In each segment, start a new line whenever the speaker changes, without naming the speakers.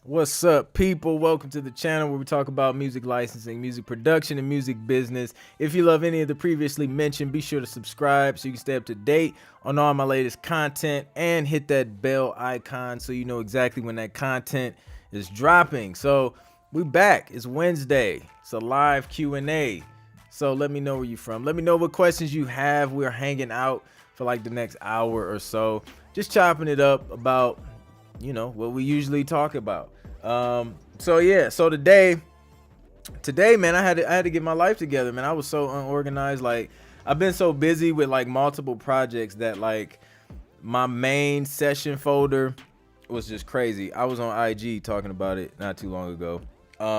What's up, people? Welcome to the channel where we talk about music licensing, music production, and music business. If you love any of the previously mentioned, be sure to subscribe so you can stay up to date on all my latest content and hit that bell icon so you know exactly when that content is dropping. So we back. It's Wednesday. It's a live Q&A. So let me know where you're from. Let me know what questions you have. We're hanging out for like the next hour or so, just chopping it up about what we usually talk about. So today, man, I had to get my life together, man. I was so unorganized. Like, I've been so busy with like multiple projects that like my main session folder was just crazy. I was on IG talking about it not too long ago.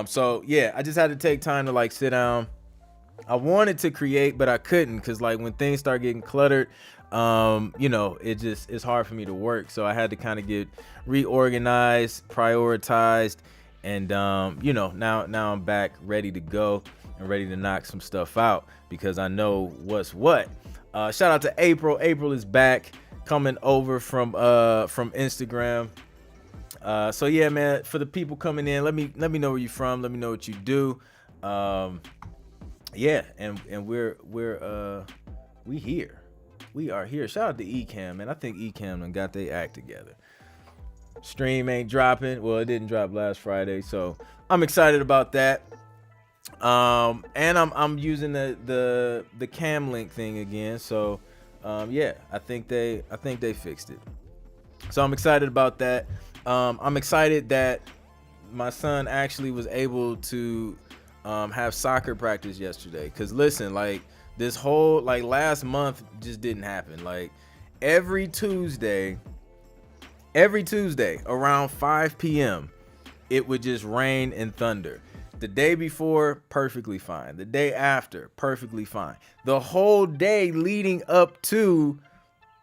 So yeah, I just had to take time to like sit down. I wanted to create, but I couldn't, because like when things start getting cluttered, it's hard for me to work. So I had to kind of get reorganized, prioritized, and now I'm back ready to go and ready to knock some stuff out because I know what's what. Shout out to April. April is back, coming over from Instagram. So yeah, man, for the people coming in, let me know where you're from. Let me know what you do. Yeah, and we here. We are here. Shout out to Ecam, man. I think Ecam done got their act together. Stream ain't dropping. Well, it didn't drop last Friday, so I'm excited about that. And I'm using the cam link thing again. So yeah, I think they fixed it. So I'm excited about that. I'm excited that my son actually was able to have soccer practice yesterday. Because listen, like, this whole like last month just didn't happen. Like every Tuesday around 5 p.m. it would just rain and thunder. The day before, perfectly fine. The day after, perfectly fine. The whole day leading up to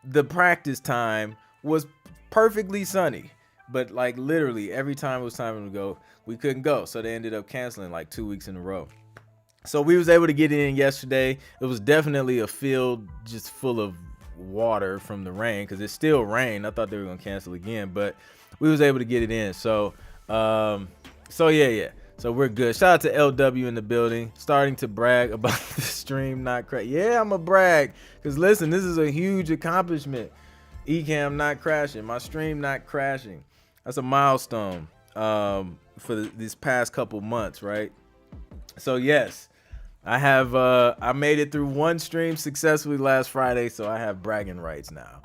the practice time was perfectly sunny. But like literally every time it was time to go, we couldn't go. So they ended up canceling like 2 weeks in a row. So we was able to get it in yesterday. It was definitely a field just full of water from the rain, because it still rained. I thought they were gonna cancel again, but we was able to get it in. So yeah. So we're good. Shout out to LW in the building, starting to brag about the stream not crashing. Yeah, I'm a brag, because listen, this is a huge accomplishment. Ecamm not crashing, my stream not crashing. That's a milestone for this past couple months, right? So yes, I made it through one stream successfully last Friday, so I have bragging rights now.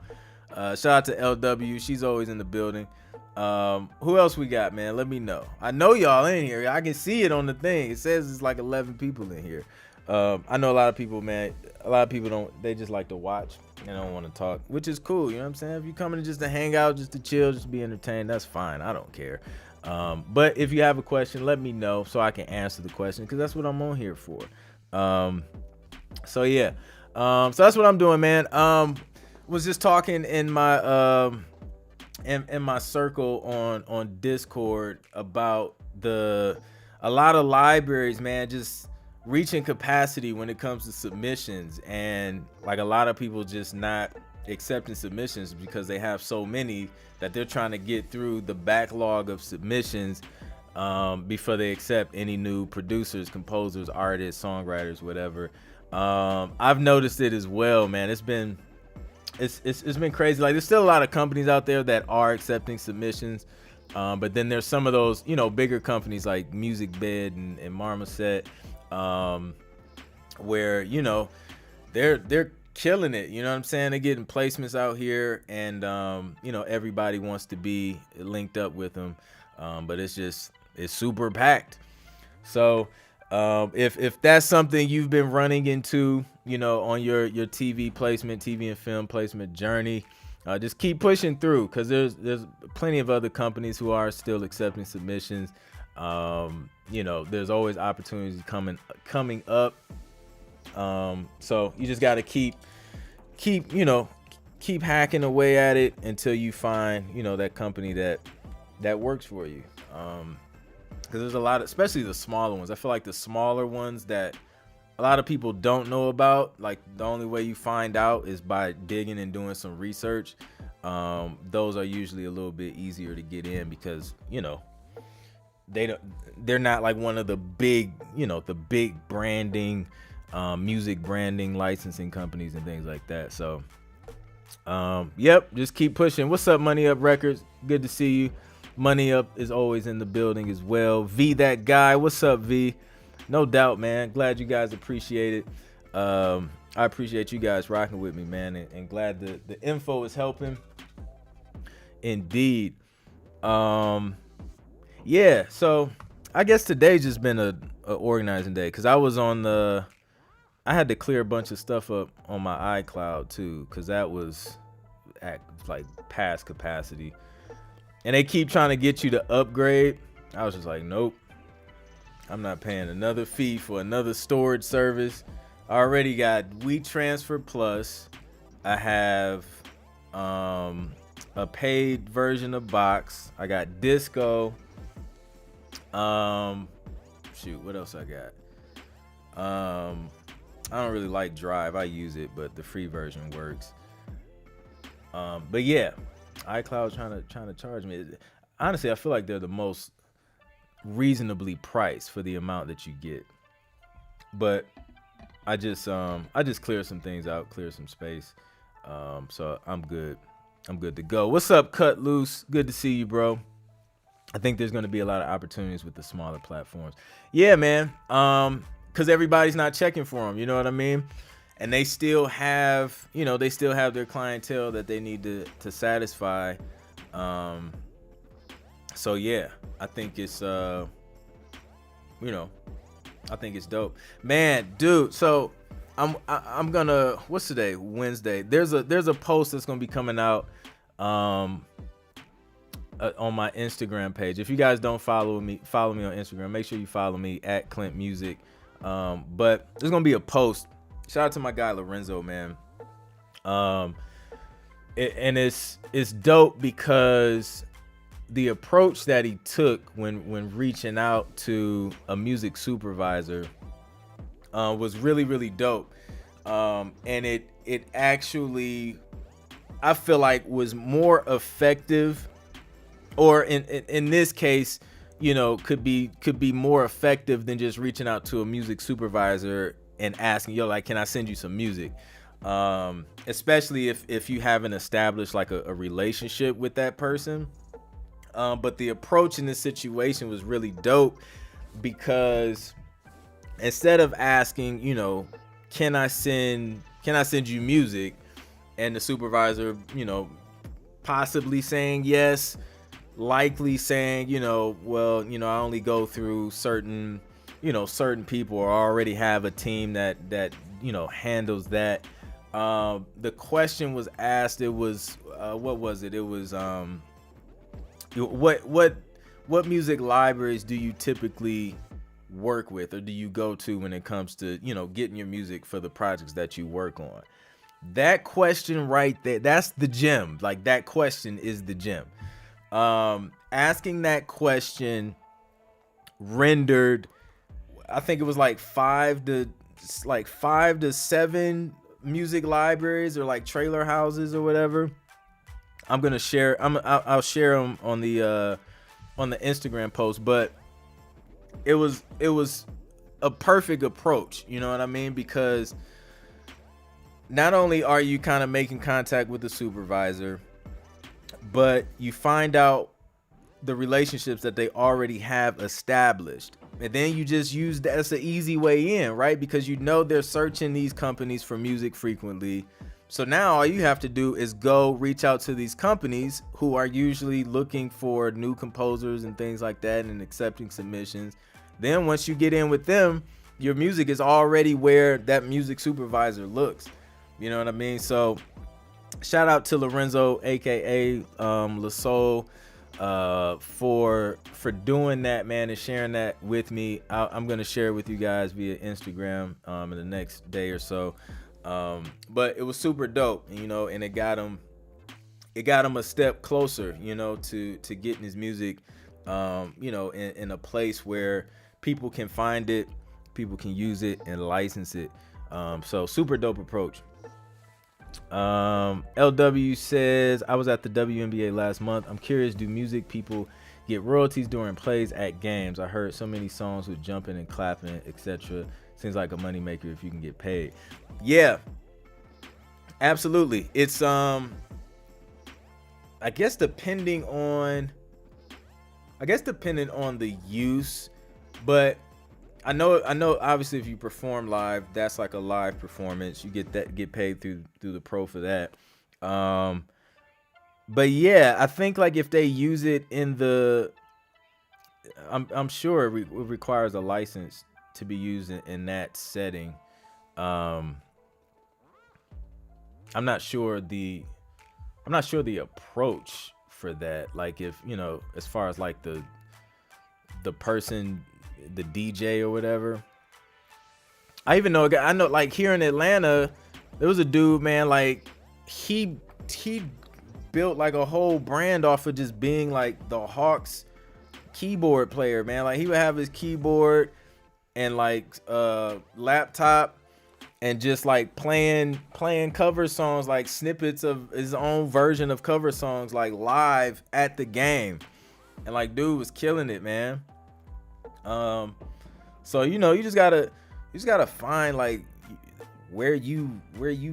Shout out to LW, she's always in the building. Who else we got, man? Let me know. I know y'all in here. I can see it on the thing. It says it's like 11 people in here. I know a lot of people, man. A lot of people they just like to watch and don't want to talk, which is cool. You know what I'm saying? If you're coming just to hang out, just to chill, just be entertained, that's fine. I don't care. But if you have a question, let me know so I can answer the question, because that's what I'm on here for. So yeah, so that's what I'm doing, man. Was just talking in my in my circle on Discord about a lot of libraries, man, just reaching capacity when it comes to submissions, and like a lot of people just not accepting submissions because they have so many that they're trying to get through the backlog of submissions before they accept any new producers, composers, artists, songwriters, whatever. I've noticed it as well, man. It's been crazy. Like, there's still a lot of companies out there that are accepting submissions, but then there's some of those bigger companies like Music Bed and Marmoset, where they're killing it. You know what I'm saying? They're getting placements out here, and everybody wants to be linked up with them, but it's super packed. So if that's something you've been running into, on your TV placement, TV and film placement journey, just keep pushing through, because there's plenty of other companies who are still accepting submissions. There's always opportunities coming up. So you just got to keep hacking away at it until you find that company that works for you. Because there's a lot of, especially the smaller ones. I feel like the smaller ones that a lot of people don't know about, like the only way you find out is by digging and doing some research. Those are usually a little bit easier to get in because they're not like one of the big, the big branding, music branding licensing companies and things like that. So yep, just keep pushing. What's up, Money Up Records? Good to see you. Money Up is always in the building as well. V, that guy. What's up, V? No doubt, man. Glad you guys appreciate it. I appreciate you guys rocking with me, man, and glad the info is helping. Indeed. Yeah, so I guess today's just been a organizing day, because I had to clear a bunch of stuff up on my iCloud too, because that was at like past capacity, and they keep trying to get you to upgrade. I was just like, nope, I'm not paying another fee for another storage service. I already got WeTransfer Plus. I have a paid version of Box. I got Disco. Shoot, what else I got? I don't really like Drive. I use it, but the free version works. But yeah, iCloud trying to charge me. Honestly, I feel like they're the most reasonably priced for the amount that you get. But I just cleared some things out, cleared some space. So I'm good. I'm good to go. What's up, Cut Loose? Good to see you, bro. I think there's going to be a lot of opportunities with the smaller platforms. Yeah, man. Because everybody's not checking for them. You know what I mean? And they still have, their clientele that they need to satisfy. So yeah, I think it's, I think it's dope, man, dude. So I'm gonna, what's today? Wednesday. There's a post that's gonna be coming out on my Instagram page. If you guys don't follow me on Instagram, make sure you follow me at ClintMusic. But there's gonna be a post. Shout out to my guy Lorenzo, man. And it's dope because the approach that he took when reaching out to a music supervisor was really, really dope. And it actually, I feel like, was more effective, or in this case, could be more effective than just reaching out to a music supervisor and asking, yo, like, can I send you some music? Especially if you haven't established like a relationship with that person. But the approach in this situation was really dope, because instead of asking, can I send you music, and the supervisor, possibly saying yes, likely saying, well, I only go through certain people, or already have a team that handles that. The question was asked, it was, what was it? It was, what music libraries do you typically work with, or do you go to when it comes to, getting your music for the projects that you work on? That question right there, that's the gem. Like, that question is the gem. Asking that question rendered, I think it was like 5 to 7 music libraries, or like trailer houses or whatever. I'm gonna share. I'll share them on the Instagram post. But it was a perfect approach. You know what I mean? Because not only are you kind of making contact with the supervisor, but you find out the relationships that they already have established. And then you just use that as an easy way in, right? Because they're searching these companies for music frequently. So now all you have to do is go reach out to these companies who are usually looking for new composers and things like that, and accepting submissions. Then once you get in with them, your music is already where that music supervisor looks. You know what I mean? So shout out to Lorenzo, aka LaSoul, for doing that, man, and sharing that with me. I'm gonna share it with you guys via Instagram in the next day or so. But it was super dope, and it got him a step closer, to getting his music, in a place where people can find it, people can use it and license it. So super dope approach. LW says, I was at the WNBA last month. I'm curious, do music people get royalties during plays at games. I heard so many songs with jumping and clapping, etc. Seems like a moneymaker if you can get paid. Yeah, absolutely. It's I guess depending on the use, but I know obviously if you perform live, that's like a live performance. You get paid through the pro for that. But yeah, I think like if they use it in the I'm sure it requires a license to be used in that setting. I'm not sure the approach for that. Like if, as far as like the person, the DJ or whatever. I know like here in Atlanta, there was a dude, man, like he built like a whole brand off of just being like the Hawks keyboard player, man. Like he would have his keyboard and like laptop and just like playing cover songs, like snippets of his own version of cover songs, like live at the game. And like dude was killing it, man. So you just gotta find like where you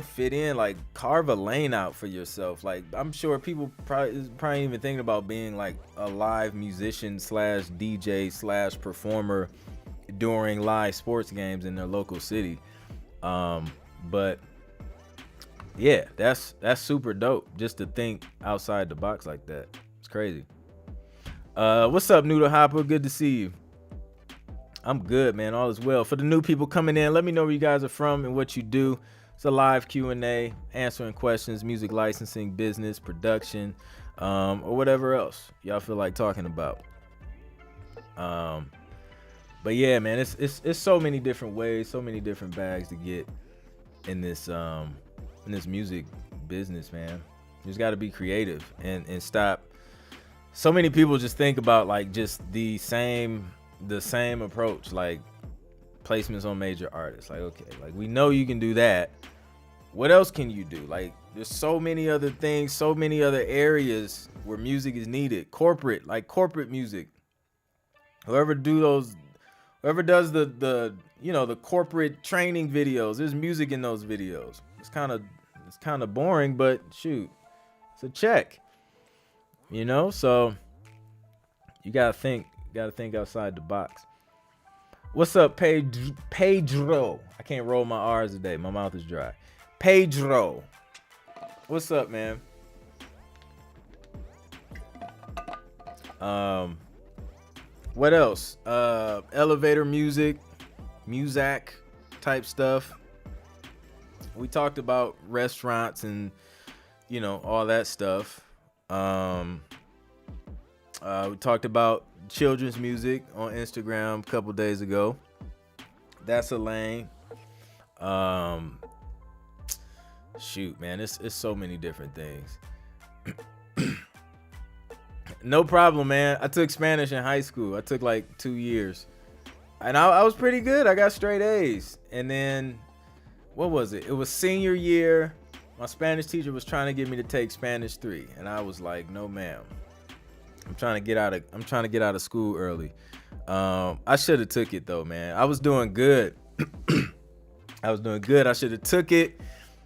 fit in, like carve a lane out for yourself. Like I'm sure people probably even thinking about being like a live musician / DJ / performer during live sports games in their local city. But yeah, that's super dope just to think outside the box like that. It's crazy. What's up, Noodle Hopper? Good to see you. I'm good, man. All is well. For the new people coming in, let me know where you guys are from and what you do. It's a live Q&A, answering questions, music licensing, business, production, or whatever else y'all feel like talking about. But yeah, man, it's so many different ways, so many different bags to get in this music business, man. You just got to be creative and stop. So many people just think about like just the same approach, like placements on major artists. Like, okay, like we know you can do that. What else can you do? Like there's so many other things, so many other areas where music is needed. Corporate music. Whoever does the corporate training videos, there's music in those videos. It's kind of boring, but shoot, it's a check. So you gotta think outside the box. What's up, Pedro? I can't roll my R's today. My mouth is dry. Pedro, what's up, man? What else? Elevator music type stuff. We talked about restaurants and all that stuff. We talked about children's music on Instagram a couple days ago. That's a lane. Shoot, man, it's so many different things. No problem, man. I took Spanish in high school. I took like 2 years, and I was pretty good. I got straight A's. And then what was it? It was senior year. My Spanish teacher was trying to get me to take Spanish 3, and I was like, no, ma'am. I'm trying to get out of school early. I should have took it though, man. I was doing good. I should have took it,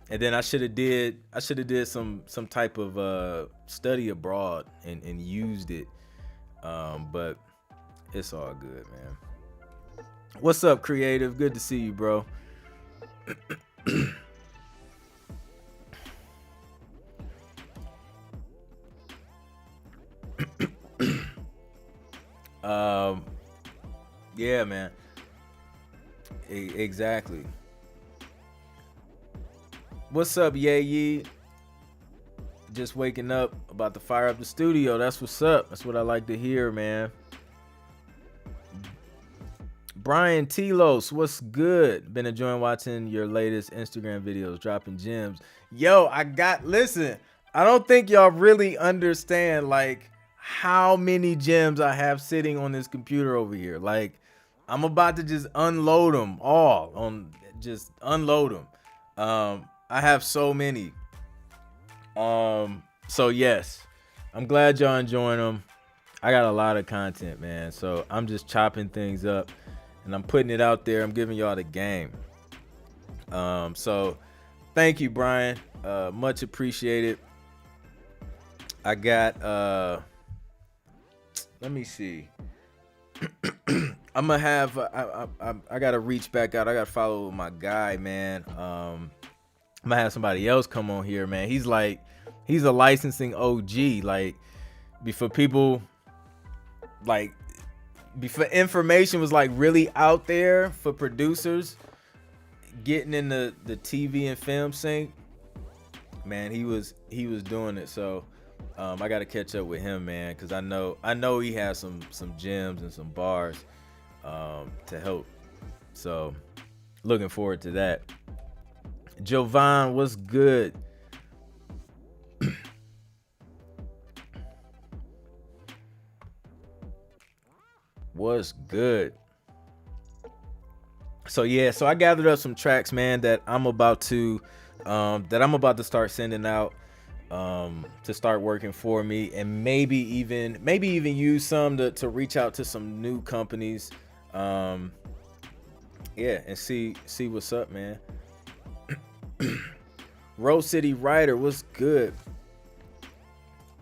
and then I should have did some type of study abroad and used it. But it's all good, man. What's up, Creative? Good to see you, bro. Yeah, man. Exactly. What's up, Yee? Just waking up, about to fire up the studio. That's what's up. That's what I like to hear, man. Brian Telos, what's good? Been enjoying watching your latest Instagram videos, dropping gems. Yo, listen, I don't think y'all really understand like how many gems I have sitting on this computer over here. Like, I'm about to just unload them all unload them. I have so many. So yes, I'm glad y'all enjoying them. I got a lot of content, man. So I'm just chopping things up and I'm putting it out there. I'm giving y'all the game. So thank you, Brian. Much appreciated. I got let me see. I'm gonna have I gotta reach back out. I gotta follow my guy, man. I'm gonna have somebody else come on here, man. He's a licensing OG. Like, before people, like, before information was like really out there for producers getting in the TV and film sync, man, he was doing it. So I got to catch up with him, man, because I know he has some gems and some bars to help. So looking forward to that. Jovan, what's good? What's good? So yeah, so I gathered up some tracks, man, that I'm about to start sending out to start working for me, and maybe even use some to reach out to some new companies. Yeah, and see what's up, man. Rose City Rider, what's good?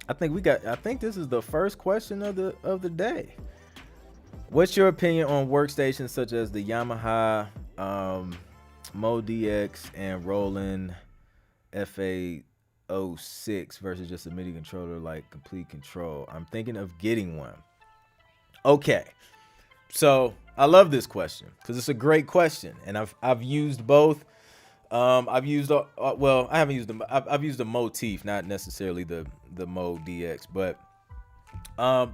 I think this is the first question of the day. What's your opinion on workstations such as the Yamaha Mo DX and Roland FA06 versus just a MIDI controller like Complete Control? I'm thinking of getting one. Okay, so I love this question because it's a great question, and I've used both. I've used well, I haven't used them. I've used the Motif, not necessarily the Mo DX, but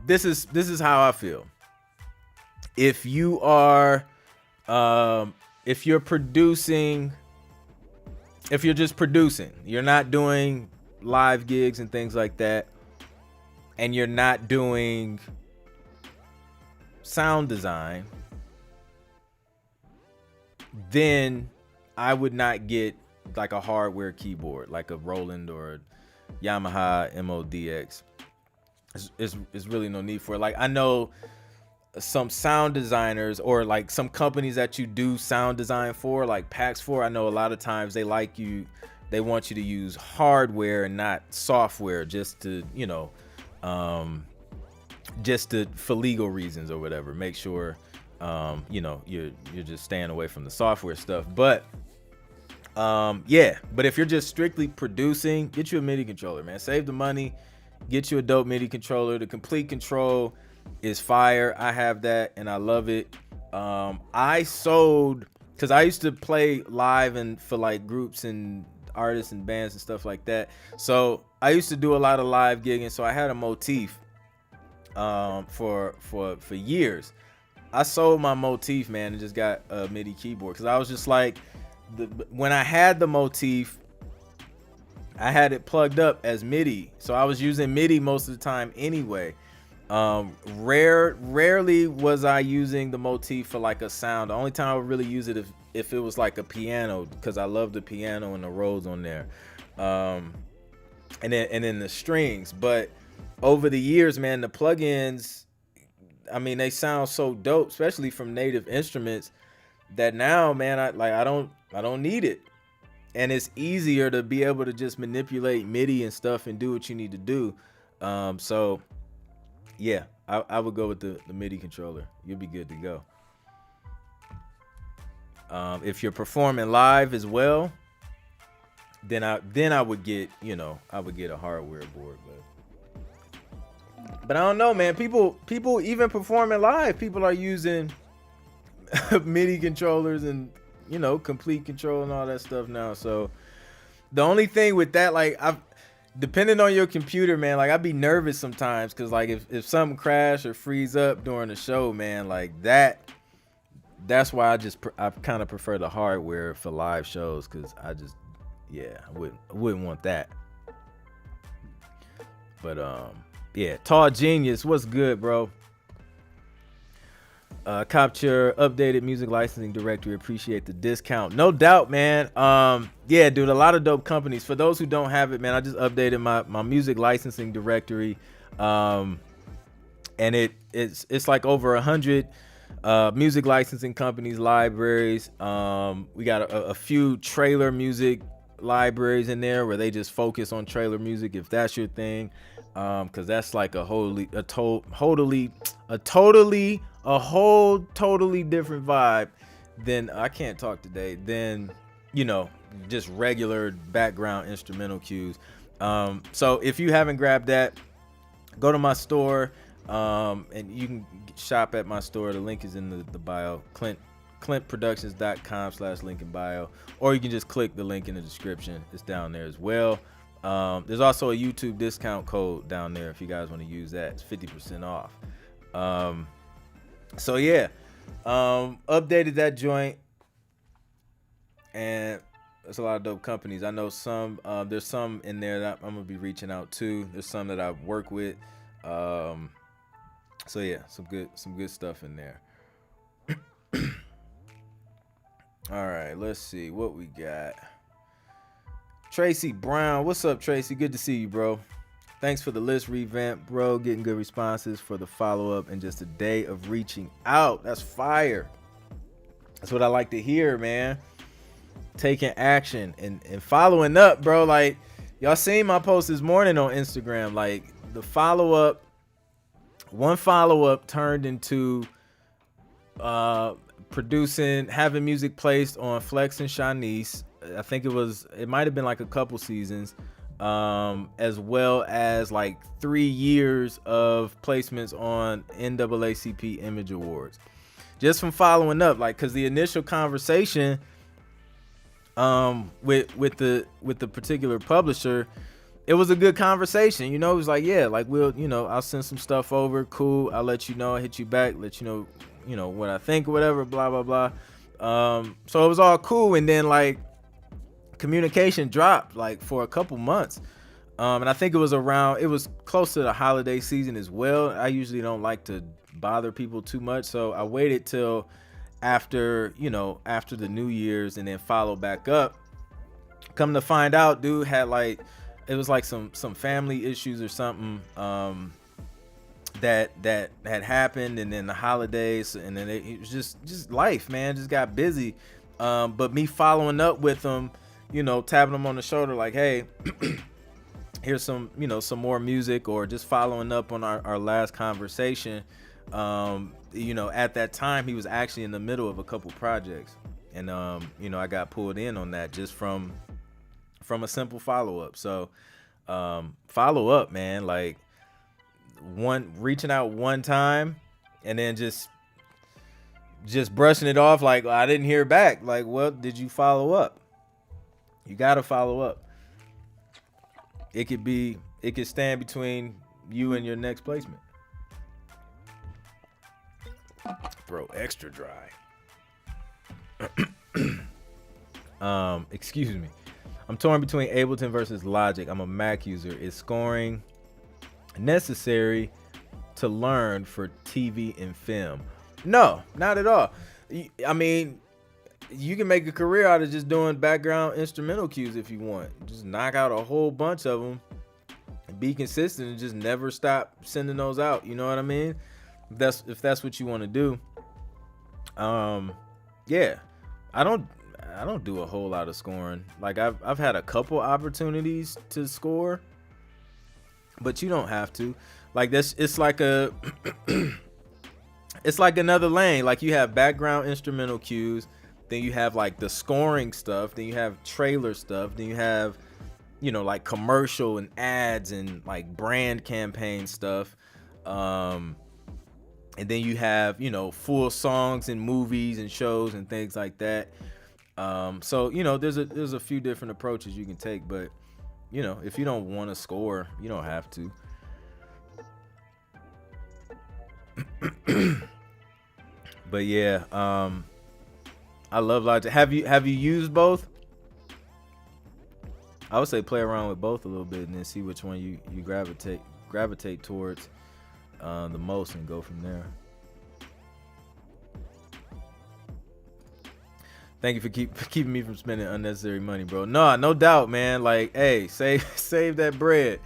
this is how I feel. If you are, if you're producing, if you're just producing, you're not doing live gigs and things like that, and you're not doing sound design, then I would not get like a hardware keyboard, like a Roland or a Yamaha MODX. It's really no need for it. Like, I know some sound designers or like some companies that you do sound design for, like packs for, I know a lot of times they want you to use hardware and not software, just to, for legal reasons or whatever, make sure you're just staying away from the software stuff. But yeah, but if you're just strictly producing, get you a MIDI controller, man. Save the money, get you a dope MIDI controller. The Complete Control is fire. I have that and I love it. I sold, because I used to play live and for like groups and artists and bands and stuff like that. So I used to do a lot of live gigging. So I had a Motif for years. I sold my Motif, man, and just got a MIDI keyboard because I was just like, when I had the Motif, I had it plugged up as MIDI, so I was using MIDI most of the time anyway. Rarely was I using the Motif for like a sound. The only time I would really use it if it was like a piano, because I love the piano and the Rhodes on there, and then the strings. But over the years, man, the plugins, I mean, they sound so dope, especially from Native Instruments, that now, man, I don't need it. And it's easier to be able to just manipulate MIDI and stuff and do what you need to do. So yeah, I would go with the MIDI controller. You'll be good to go. If you're performing live as well, then I would get, I would get a hardware board. But I don't know, man. People even performing live, people are using MIDI controllers and Complete Control and all that stuff now. So the only thing with that, like, depending on your computer, man, like, I'd be nervous sometimes because, like, if something crash or freeze up during the show, man, like that's why I kind of prefer the hardware for live shows, because I wouldn't want that. But yeah, Tall Genius, what's good, bro? Capture updated music licensing directory. Appreciate the discount. No doubt, man. Yeah, dude, a lot of dope companies. For those who don't have it, man, I just updated my music licensing directory. and it's like over 100 music licensing companies, libraries. We got a few trailer music libraries in there where they just focus on trailer music, if that's your thing, because that's like a whole totally different vibe than, I can't talk today, than, you know, just regular background instrumental cues. So if you haven't grabbed that, go to my store, and you can shop at my store. The link is in the bio, clintproductions.com/link in bio, or you can just click the link in the description. It's down there as well. There's also a YouTube discount code down there if you guys want to use that. It's 50% off. So yeah, updated that joint, and there's a lot of dope companies. I know some, there's some in there that I'm gonna be reaching out to. There's some that I work with. So yeah, some good stuff in there. All right, let's see what we got. Tracy Brown, what's up, Tracy? Good to see you, bro. Thanks for the list revamp, bro. Getting good responses for the follow-up and just a day of reaching out. That's fire. That's what I like to hear, man. Taking action and following up, bro. Like, y'all seen my post this morning on Instagram. Like, the follow-up, one follow-up turned into having music placed on Flex and Shanice. I think it might have been like a couple seasons, as well as like 3 years of placements on NAACP Image Awards. Just from following up, like, because the initial conversation with the particular publisher, it was a good conversation. You know, it was like, yeah, like, I'll send some stuff over, cool, I'll let you know, I'll hit you back, let you know what I think or whatever, blah blah blah. So it was all cool, and then like communication dropped like for a couple months, and I think it was close to the holiday season as well. I usually don't like to bother people too much, so I waited till after the New Year's and then follow back up. Come to find out, dude had like, it was like some family issues or something that had happened, and then the holidays, and then it was just life, man, just got busy. But me following up with them, tapping them on the shoulder like, hey, here's some more music, or just following up on our last conversation. At that time he was actually in the middle of a couple projects, and I got pulled in on that just from a simple follow-up. So follow up, man, like reaching out one time and then just brushing it off like, I didn't hear back. Like, well, did you follow up? You gotta follow up. It could stand between you and your next placement. Bro, extra dry. Excuse me. I'm torn between Ableton versus Logic. I'm a Mac user. Is scoring necessary to learn for TV and film? No, not at all. I mean, you can make a career out of just doing background instrumental cues if you want. Just knock out a whole bunch of them and be consistent and just never stop sending those out. You know what I mean? If that's what you want to do. Yeah, I don't do a whole lot of scoring. Like, I've had a couple opportunities to score, but you don't have to. Like, it's like it's like another lane. Like, you have background instrumental cues, then you have like the scoring stuff, then you have trailer stuff, then you have like commercial and ads and like brand campaign stuff, and then you have full songs and movies and shows and things like that. So there's a few different approaches you can take, but if you don't want to score, you don't have to. But yeah, I love Logic. Have you used both? I would say play around with both a little bit and then see which one you gravitate towards the most, and go from there. Thank you for keeping me from spending unnecessary money, bro. No doubt, man. Like, hey, save that bread.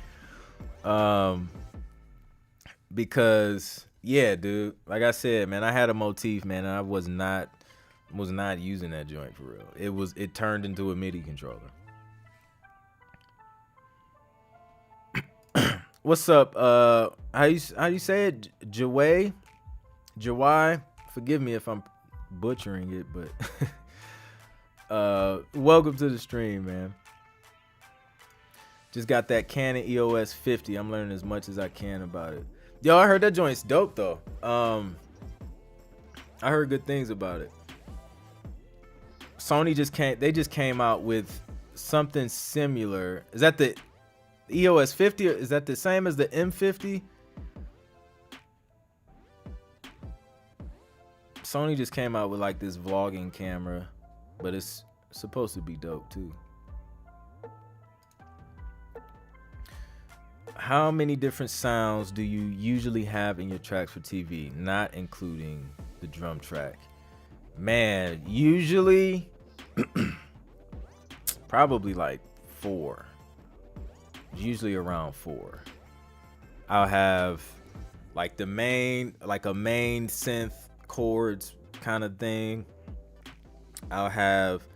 But because yeah, dude. Like I said, man, I had a motif, man, and I was not using that joint for real. It turned into a MIDI controller. What's up? How you say it? Jawai? Jawai? Forgive me if I'm butchering it, but welcome to the stream, man. Just got that Canon EOS 50. I'm learning as much as I can about it. Yo, I heard that joint's dope though. I heard good things about it. Sony just came out with something similar. Is that the EOS 50? Or is that the same as the M50? Sony just came out with like this vlogging camera, but it's supposed to be dope too. How many different sounds do you usually have in your tracks for TV, not including the drum track? Man, usually probably like 4. Usually around 4. I'll have like a main synth chords kind of thing. I'll have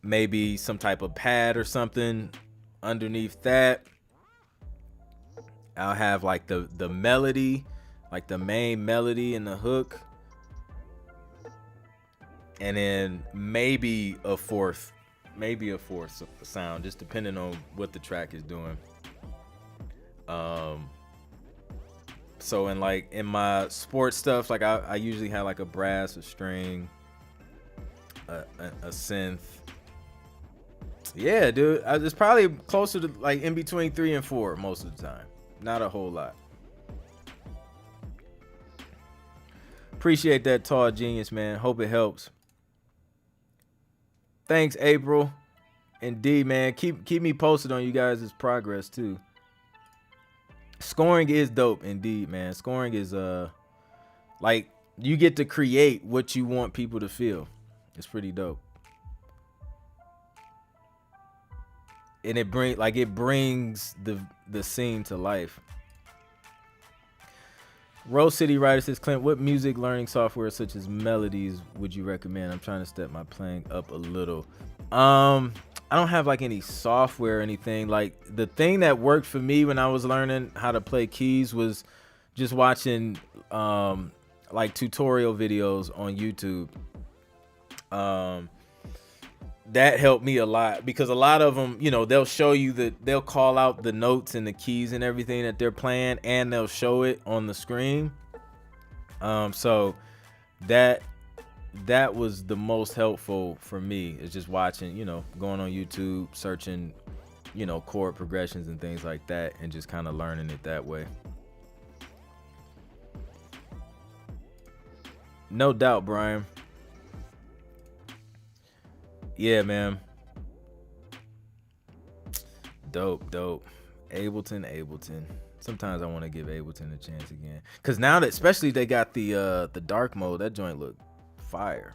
maybe some type of pad or something underneath that. I'll have like the melody, like the main melody and the hook, and then maybe a fourth sound, just depending on what the track is doing. So in my sports stuff, like I usually have like a brass, a string, a synth. Yeah, dude, it's probably closer to like in between 3 and 4 most of the time. Not a whole lot. Appreciate that, tall genius, man. Hope it helps. Thanks, April. Indeed, man. Keep me posted on you guys' progress too. Scoring is dope, indeed, man. Scoring is like you get to create what you want people to feel. It's pretty dope. And it brings the scene to life. Rose City Writer says, Clint, what music learning software such as Melodies would you recommend? I'm trying to step my playing up a little. I don't have like any software or anything. Like the thing that worked for me when I was learning how to play keys was just watching like tutorial videos on YouTube. That helped me a lot because a lot of them, you know, they'll show you they'll call out the notes and the keys and everything that they're playing, and they'll show it on the screen. So that was the most helpful for me, is just watching, you know, going on YouTube, searching, you know, chord progressions and things like that, and just kind of learning it that way. No doubt, Brian. Yeah, man. Dope. Ableton. Sometimes I want to give Ableton a chance again, cause now that especially they got the dark mode, that joint look fire.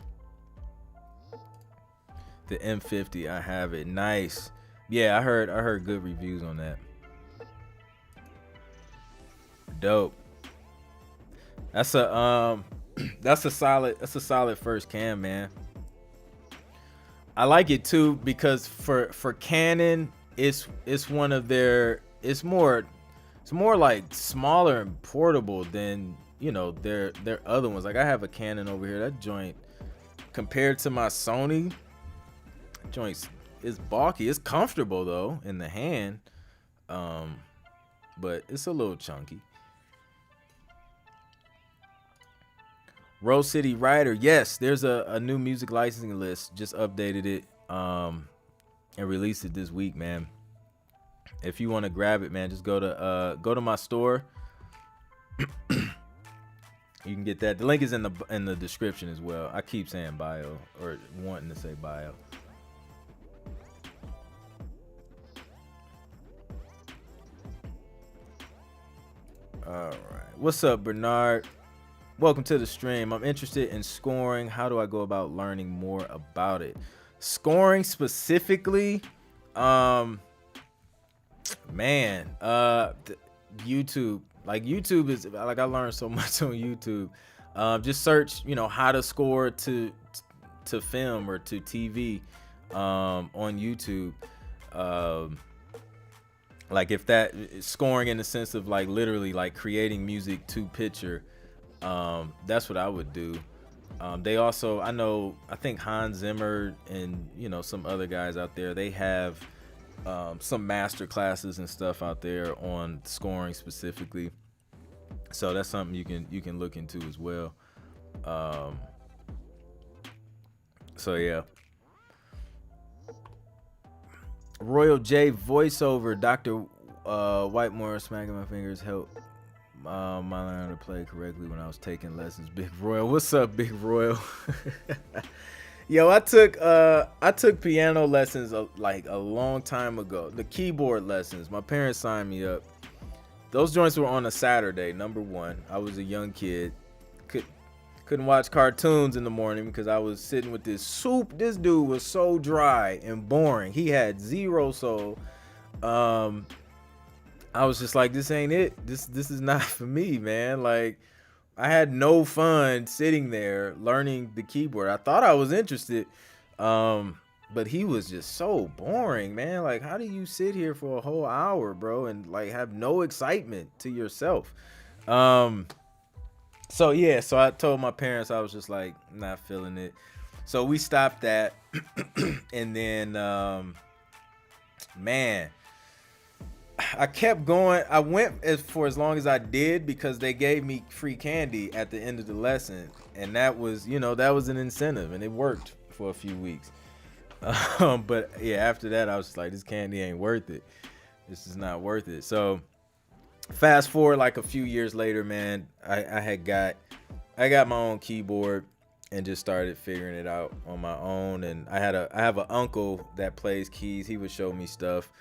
The M50, I have it. Nice. Yeah, I heard good reviews on that. Dope. That's a solid first cam, man. I like it too because for Canon, it's one of their, it's more like smaller and portable than, you know, their other ones. Like I have a Canon over here. That joint compared to my Sony joint is bulky. It's comfortable though in the hand, but it's a little chunky. Rose City Writer, yes, there's a new music licensing list. Just updated it and released it this week, man. If you want to grab it, man, just go to my store. You can get that. The link is in the description as well. I keep saying bio, or wanting to say bio. All right, what's up, Bernard? Welcome to the stream. I'm interested in scoring. How do I go about learning more about it? Scoring specifically, man, YouTube. Like YouTube is like, I learned so much on YouTube. Just search, how to score to film or to TV on YouTube. Like if that scoring in the sense of like literally like creating music to picture, that's what I would do. They also, I think Hans Zimmer and some other guys out there, they have some master classes and stuff out there on scoring specifically. So that's something you can look into as well. So yeah. Royal J voiceover, Dr. Whitemore smacking my fingers help my learner to play correctly when I was taking lessons. Big Royal, what's up, Big Royal? Yo, I took piano lessons like a long time ago. The keyboard lessons, my parents signed me up. Those joints were on a Saturday. Number one, I was a young kid. Couldn't watch cartoons in the morning because I was sitting with this soup. This dude was so dry and boring. He had zero soul. I was just like, this ain't it. This is not for me, man. Like, I had no fun sitting there learning the keyboard. I thought I was interested, but he was just so boring, man. Like, how do you sit here for a whole hour, bro, and like have no excitement to yourself? So yeah, so I told my parents, I was just like not feeling it. So we stopped that. And then man, I kept going. I went for as long as I did because they gave me free candy at the end of the lesson, and that was an incentive, and it worked for a few weeks. But yeah, after that I was just like, this candy ain't worth it. This is not worth it. So fast forward like a few years later, man, I got my own keyboard and just started figuring it out on my own. And I have an uncle that plays keys. He would show me stuff.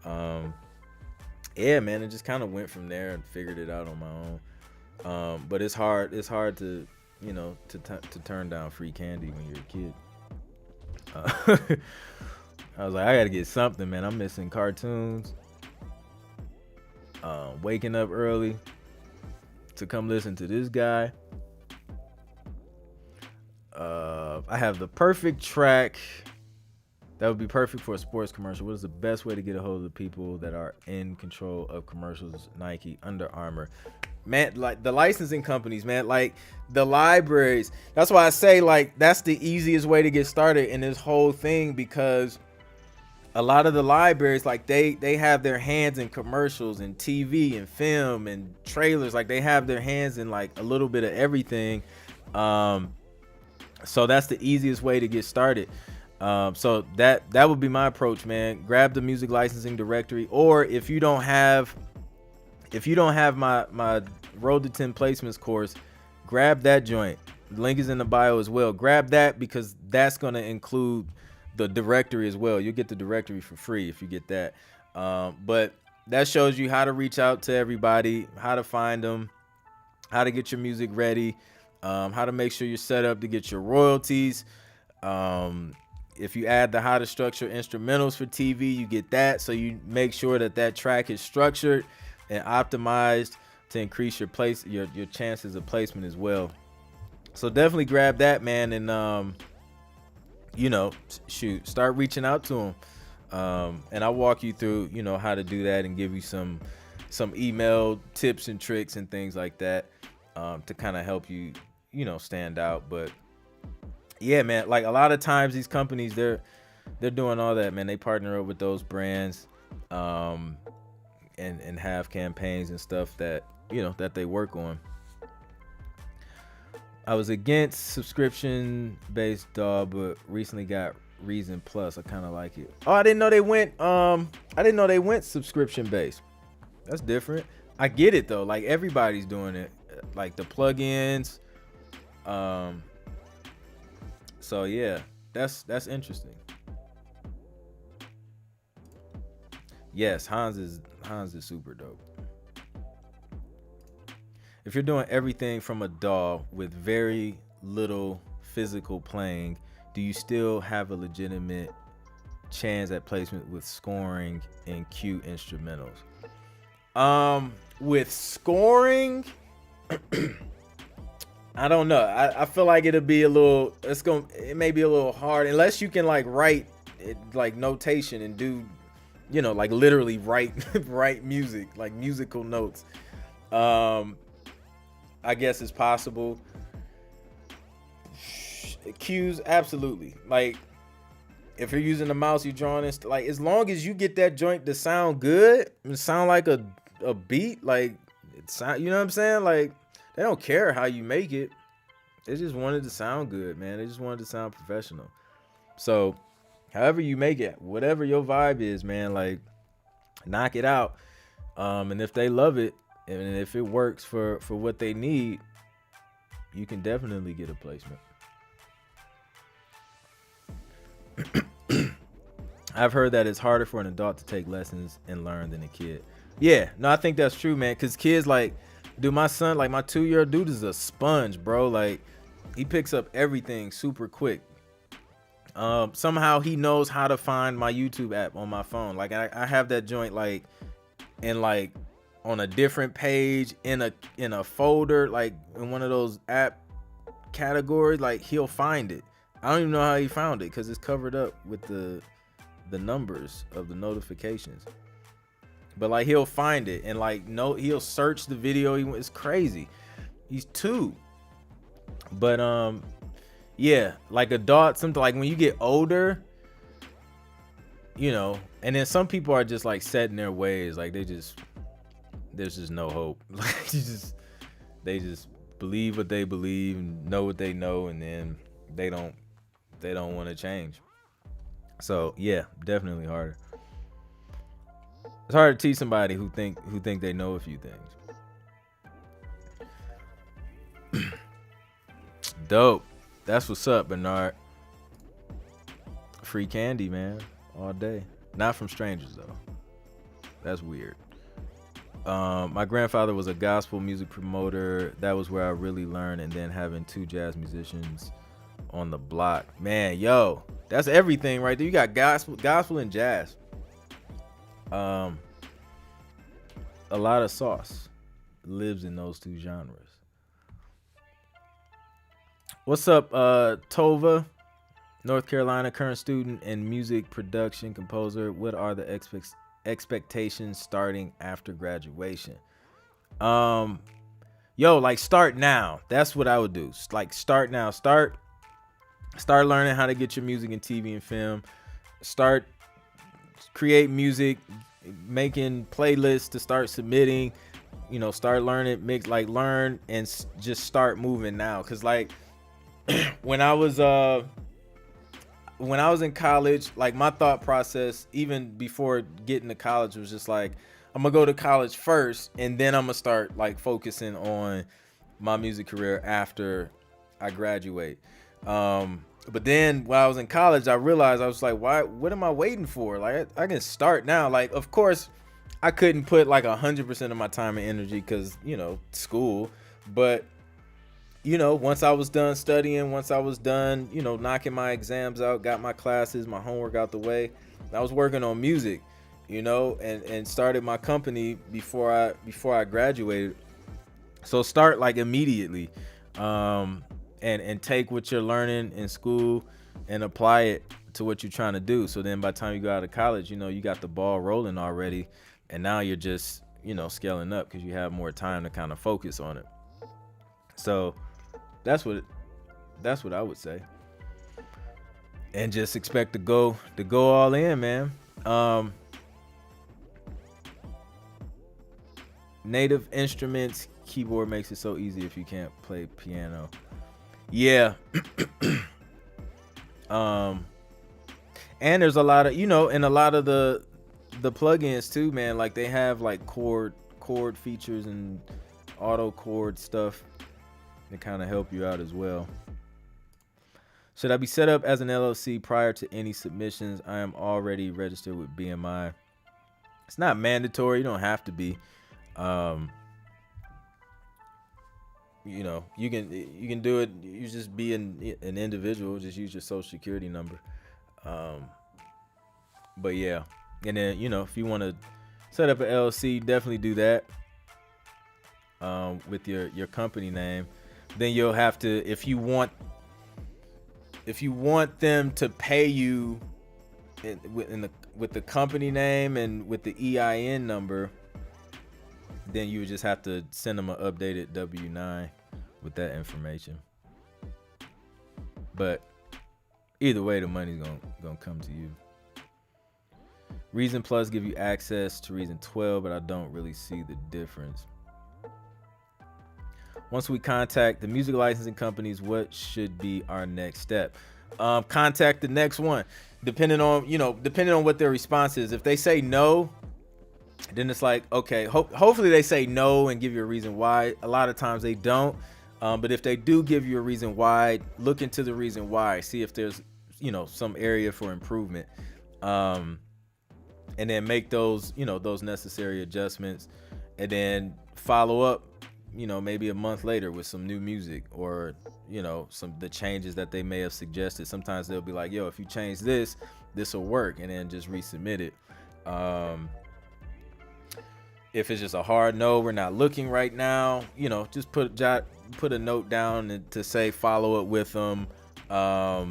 Yeah, man, it just kind of went from there and figured it out on my own. But it's hard to to turn down free candy when you're a kid. I was like, I gotta get something, man. I'm missing cartoons. Waking up early to come listen to this guy. I have the perfect track that would be perfect for a sports commercial. What is the best way to get a hold of the people that are in control of commercials? Nike, Under Armour. Man, like the licensing companies, man, like the libraries. That's why I say like that's the easiest way to get started in this whole thing, because a lot of the libraries, like they have their hands in commercials and TV and film and trailers. Like they have their hands in like a little bit of everything. So that's the easiest way to get started. So that would be my approach, man. Grab the music licensing directory, or if you don't have my Road to 10 Placements course, grab that joint. The link is in the bio as well. Grab that because that's going to include the directory as well. You'll get the directory for free if you get that. But that shows you how to reach out to everybody, how to find them, how to get your music ready, how to make sure you're set up to get your royalties. If you add the how to structure instrumentals for TV, you get that. So you make sure that track is structured and optimized to increase your chances of placement as well. So definitely grab that, man, and start reaching out to them. And I'll walk you through, how to do that and give you some email tips and tricks and things like that, to kind of help you, stand out. But yeah, man, like a lot of times these companies, they're doing all that, man. They partner up with those brands, and have campaigns and stuff that that they work on. I was against subscription-based dog, but recently got Reason Plus. I kind of like it. Oh, I didn't know they went subscription-based. That's different. I get it though. Like everybody's doing it. Like the plugins. So yeah, that's interesting. Yes, Hans is super dope. If you're doing everything from a DAW with very little physical playing, do you still have a legitimate chance at placement with scoring and cue instrumentals? With scoring, I don't know. I feel like it'll be a little. It may be a little hard unless you can like write it, like notation and do, like literally write write music, like musical notes. I guess it's possible. Cues, absolutely. Like if you're using the mouse, you're drawing this. Like as long as you get that joint to sound good and sound like a beat, like it sound. You know what I'm saying? Like they don't care how you make it. They just wanted to sound good, man. They just wanted to sound professional. So, however you make it, whatever your vibe is, man, like knock it out. And if they love it and if it works for what they need, you can definitely get a placement. I've heard that it's harder for an adult to take lessons and learn than a kid. Yeah, no, I think that's true, man. Because kids like, dude, my son, like my 2-year-old dude is a sponge, bro. Like he picks up everything super quick. Somehow he knows how to find my YouTube app on my phone. Like I have that joint like in like on a different page in a folder, like in one of those app categories. Like he'll find it. I don't even know how he found it because it's covered up with the numbers of the notifications. But like he'll find it and like he'll search the video. It's crazy. He's 2. But yeah, like adults, something like when you get older, and then some people are just like set in their ways. Like there's just no hope. Like they just believe what they believe and know what they know, and then they don't want to change. So yeah, definitely harder. It's hard to teach somebody who think they know a few things. Dope. That's what's up, Bernard. Free candy, man, all day. Not from strangers though. That's weird. My grandfather was a gospel music promoter. That was where I really learned. And then having 2 jazz musicians on the block, man, yo, that's everything right there. You got gospel and jazz. A lot of sauce lives in those 2 genres. What's up, Tova, North Carolina, current student in music production, composer. What are the expectations starting after graduation? Like start now. That's what I would do. Like start now. Start learning how to get your music in TV and film. Start create music, making playlists to start submitting. Start learning, learn and just start moving now. Cause like when I was in college, like my thought process, even before getting to college, was just like, I'm gonna go to college first, and then I'm gonna start like focusing on my music career after I graduate. But then when I was in college, I realized I was like, what am I waiting for? Like I can start now. Like, of course, I couldn't put like 100% of my time and energy because, school. But, once I was done studying, once I was done, knocking my exams out, got my classes, my homework out the way, I was working on music, and started my company before I graduated. So start like immediately. And take what you're learning in school and apply it to what you're trying to do. So then by the time you go out of college, you got the ball rolling already. And now you're just, scaling up because you have more time to kind of focus on it. So that's what I would say. And just expect to go all in, man. Native instruments, keyboard makes it so easy if you can't play piano. Yeah. And there's a lot of, and a lot of the plugins too, man. Like they have like chord features and auto chord stuff to kind of help you out as well. Should I be set up as an LLC prior to any submissions? I am already registered with BMI. It's not mandatory. You don't have to be. You can do it. You just be an individual. Just use your social security number. But yeah, and then if you want to set up an LLC. Definitely do that with your company name. Then you'll have to, if you want them to pay you with the company name and with the EIN number, then you would just have to send them an updated W-9 with that information. But either way, the money's gonna come to you. Reason Plus give you access to Reason 12, but I don't really see the difference. Once we contact the music licensing companies, what should be our next step? Contact the next one, depending on what their response is. If they say no, then it's like, okay, hopefully they say no and give you a reason why. A lot of times they don't, but if they do give you a reason why, look into the reason why. See if there's some area for improvement, and then make those necessary adjustments, and then follow up maybe a month later with some new music, or the changes that they may have suggested. Sometimes they'll be like, yo, if you change this will work, and then just resubmit it. If it's just a hard no, we're not looking right now, just put a note down to say follow up with them, I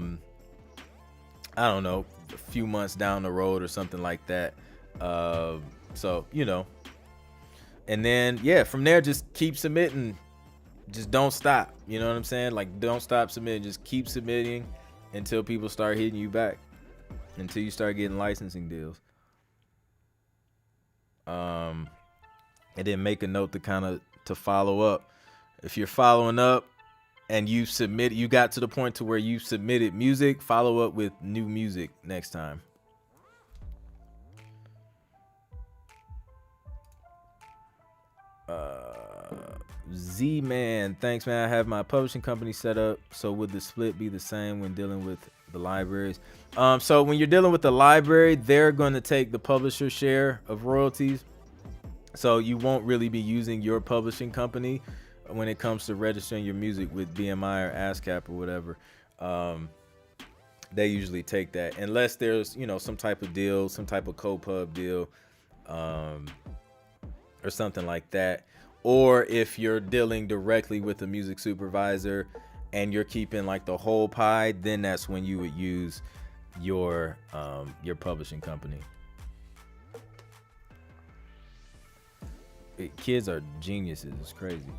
don't know, a few months down the road or something like that. And then from there, just keep submitting. Just don't stop. You know what I'm saying? Like, don't stop submitting. Just keep submitting until people start hitting you back, until you start getting licensing deals. And then make a note to follow up. If you're following up and you got to the point to where you submitted music, follow up with new music next time. Z-Man, thanks, man. I have my publishing company set up. So would the split be the same when dealing with the libraries? So when you're dealing with the library, they're going to take the publisher share of royalties. So you won't really be using your publishing company when it comes to registering your music with BMI or ASCAP or whatever. They usually take that, unless there's some type of deal, some type of co-pub deal, or something like that. Or if you're dealing directly with a music supervisor and you're keeping like the whole pie, then that's when you would use your publishing company. Kids are geniuses. It's crazy.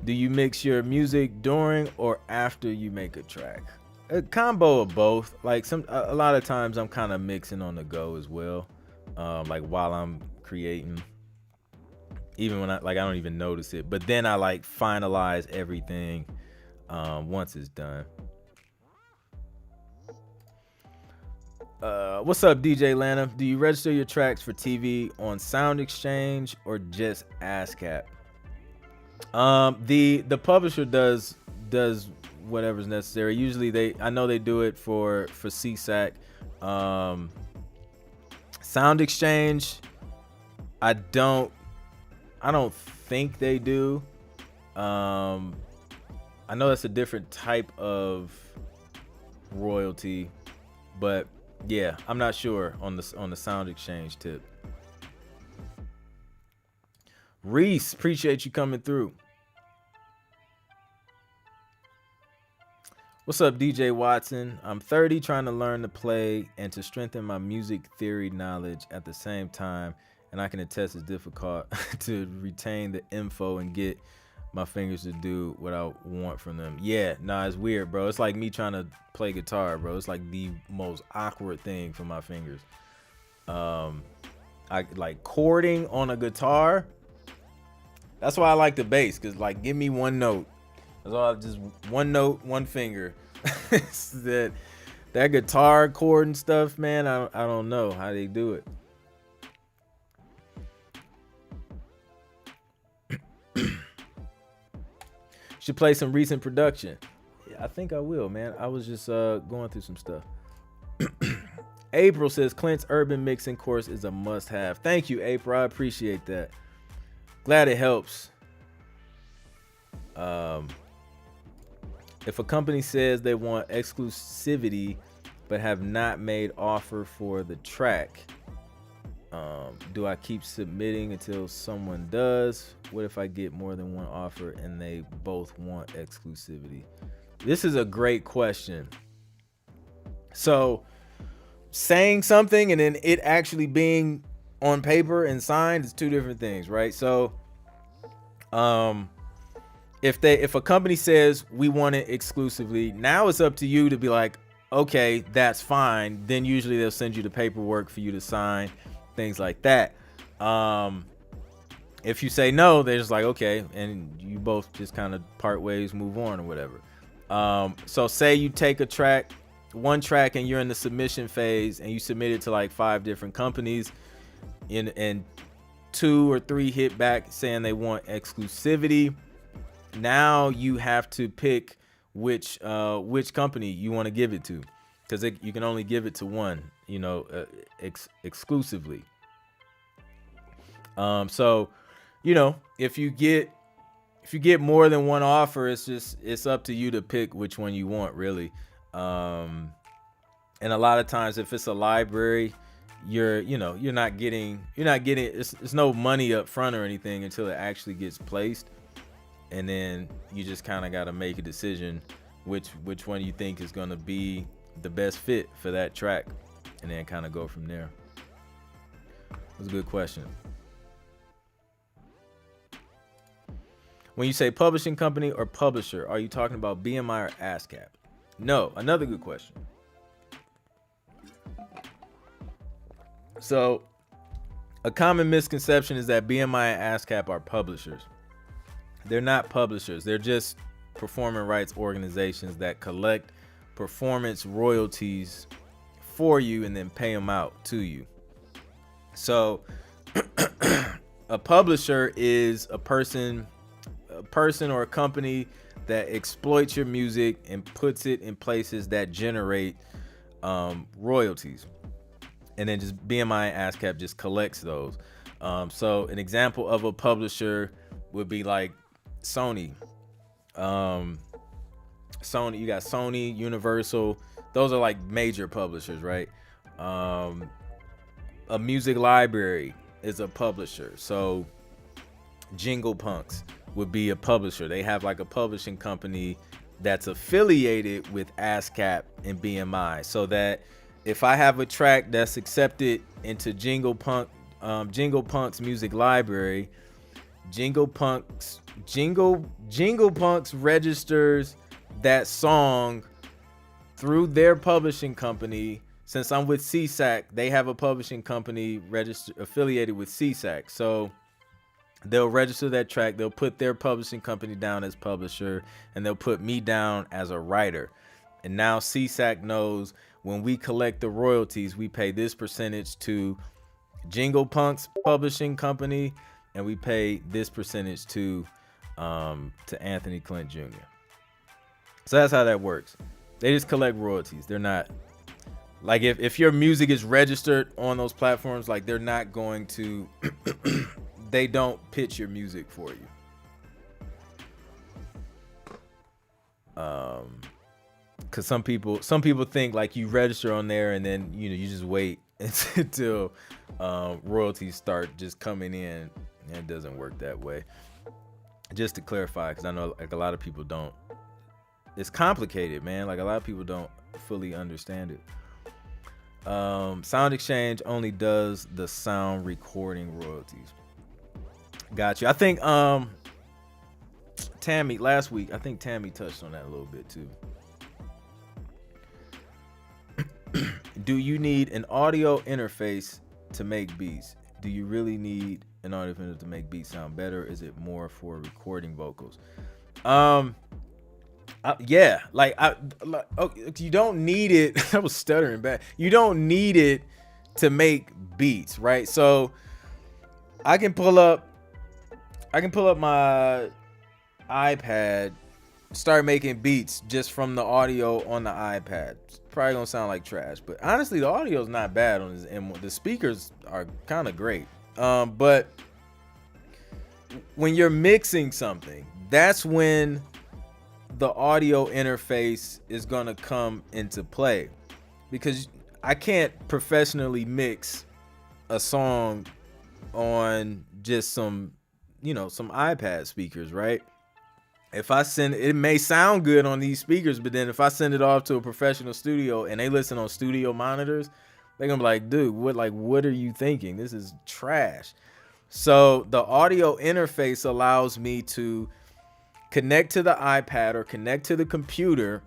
Do you mix your music during or after you make a track? A combo of both. Like a lot of times I'm kind of mixing on the go as well. Like while I'm creating, even when I don't even notice it, but then I like finalize everything once it's done. What's up, DJ Lana? Do you register your tracks for TV on Sound Exchange or just ASCAP? The publisher does whatever's necessary. Usually I know they do it for CSAC. Sound Exchange, I don't think they do. I know that's a different type of royalty, but yeah, I'm not sure on the Sound Exchange tip. Reese, appreciate you coming through. What's up, DJ Watson? I'm 30, trying to learn to play and to strengthen my music theory knowledge at the same time, and I can attest it's difficult to retain the info and get my fingers to do what I want from them. Yeah, nah, it's weird, bro. It's like me trying to play guitar, bro. It's like the most awkward thing for my fingers. I like chording on a guitar. That's why I like the bass, because like, give me one note. That's all, just one note, one finger. that guitar chord and stuff, man, I don't know how they do it. Should play some recent production. Yeah, I think I will, man. I was just going through some stuff. April says Clint's urban mixing course is a must-have. Thank you, April. I appreciate that. Glad it helps. If a company says they want exclusivity but have not made offer for the track, Do I keep submitting until someone does? What if I get more than one offer and they both want exclusivity? This is a great question. So saying something and then it actually being on paper and signed is two different things, right? So if a company says we want it exclusively, now it's up to you to be like, okay, that's fine. Then usually they'll send you the paperwork for you to sign, things like that. If you say no, they're just like, okay, and you both just kind of part ways, move on or whatever. So say you take one track and you're in the submission phase and you submit it to like 5 different companies and 2 or 3 hit back saying they want exclusivity. Now you have to pick which company you want to give it to, because you can only give it to one, exclusively. So, if you get more than one offer, it's up to you to pick which one you want, really. And a lot of times, if it's a library, you're not getting it's no money up front or anything until it actually gets placed, and then you just kind of got to make a decision which one you think is going to be the best fit for that track, and then kind of go from there. That's a good question. When you say publishing company or publisher, are you talking about BMI or ASCAP? No, another good question. So, a common misconception is that BMI and ASCAP are publishers. They're not publishers. They're just performance rights organizations that collect performance royalties for you and then pay them out to you. So, a publisher is a person or a company that exploits your music and puts it in places that generate royalties. And then just BMI and ASCAP just collects those. So an example of a publisher would be like Sony. You got Sony, Universal. Those are like major publishers, right? A music library is a publisher. So Jingle Punks would be a publisher. They have like a publishing company that's affiliated with ASCAP and BMI, so that if I have a track that's accepted into Jingle Punk's music library, Jingle Punks registers that song through their publishing company. Since I'm with CSAC, they have a publishing company affiliated with CSAC. So they'll register that track, they'll put their publishing company down as publisher, and they'll put me down as a writer. And now CSAC knows when we collect the royalties, we pay this percentage to Jingle Punk's publishing company, and we pay this percentage to Anthony Clint Jr. So that's how that works. They just collect royalties. They're not like, if your music is registered on those platforms, like, they're not going to they don't pitch your music for you. Because some people think like you register on there and then you just wait until royalties start just coming in. And it doesn't work that way. Just to clarify, because I know like a lot of people don't. It's complicated, man. Like, a lot of people don't fully understand it. Sound Exchange only does the sound recording royalties. Got you. I think Tammy last week, Tammy touched on that a little bit too. Do you need an audio interface to make beats? Do you really need an audio interface to make beats sound better? Is it more for recording vocals? Yeah, you don't need it. I was stuttering back. You don't need it to make beats, right? So I can pull up my iPad, start making beats just from the audio on the iPad. It's probably gonna sound like trash, but honestly, the audio is not bad on this, and the speakers are kind of great. But when you're mixing something, that's when the audio interface is gonna come into play, because I can't professionally mix a song on just some, some iPad speakers, right? If I send it, may sound good on these speakers, but then if I send it off to a professional studio and they listen on studio monitors, they're gonna be like, dude, what are you thinking? This is trash. So the audio interface allows me to connect to the iPad or connect to the computer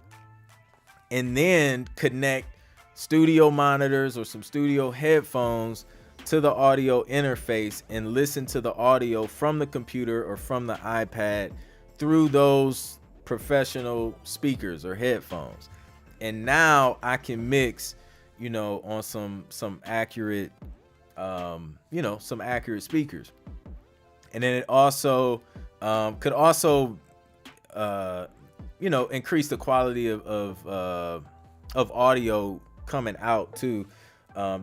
and then connect studio monitors or some studio headphones to the audio interface and listen to the audio from the computer or from the iPad through those professional speakers or headphones. And now I can mix, on some accurate, some accurate speakers. And then it also could also, increase the quality of audio coming out too,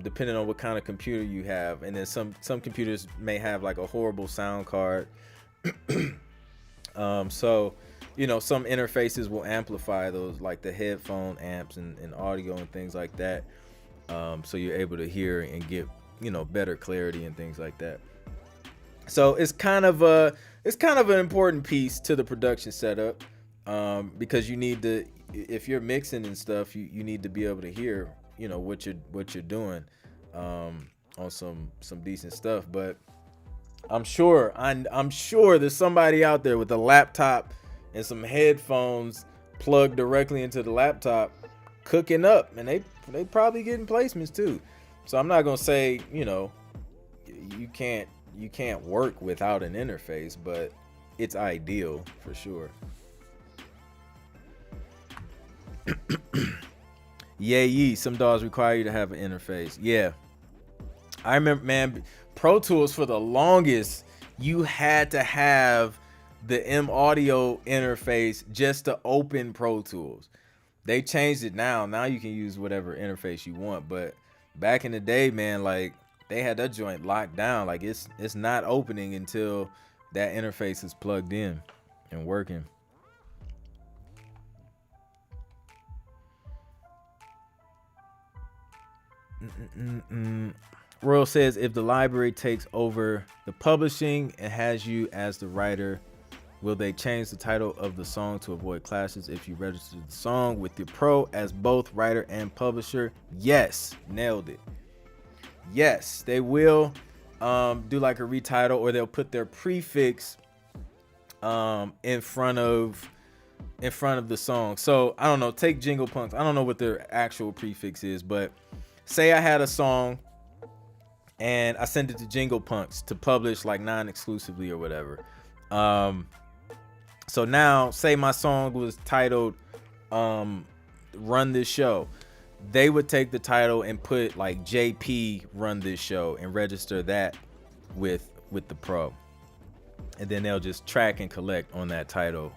depending on what kind of computer you have. And then some computers may have like a horrible sound card. So, some interfaces will amplify those, like the headphone amps and audio and things like that. So you're able to hear and get, better clarity and things like that. So it's kind of an important piece to the production setup, because you need to, if you're mixing and stuff, you need to be able to hear, what you're doing, on some decent stuff. But I'm sure there's somebody out there with a laptop and some headphones plugged directly into the laptop cooking up, and they probably getting placements too. So I'm not gonna say, you can't work without an interface, but it's ideal for sure. Yeah, some DAWs require you to have an interface. Yeah, I remember, man, Pro Tools for the longest, you had to have the M Audio interface just to open Pro Tools. They changed it now. Now you can use whatever interface you want, but back in the day, man, like they had that joint locked down. Like it's not opening until that interface is plugged in and working. Royal says, if the library takes over the publishing and has you as the writer, will they change the title of the song to avoid clashes if you register the song with your pro as both writer and publisher? Yes, nailed it. Yes, they will do like a retitle, or they'll put their prefix in front of the song. So I don't know, take Jingle Punks. I don't know what their actual prefix is, but say I had a song and I sent it to Jingle Punks to publish like non-exclusively or whatever. So now say my song was titled Run This Show. They would take the title and put like JP Run This Show and register that with the pro. And then they'll just track and collect on that title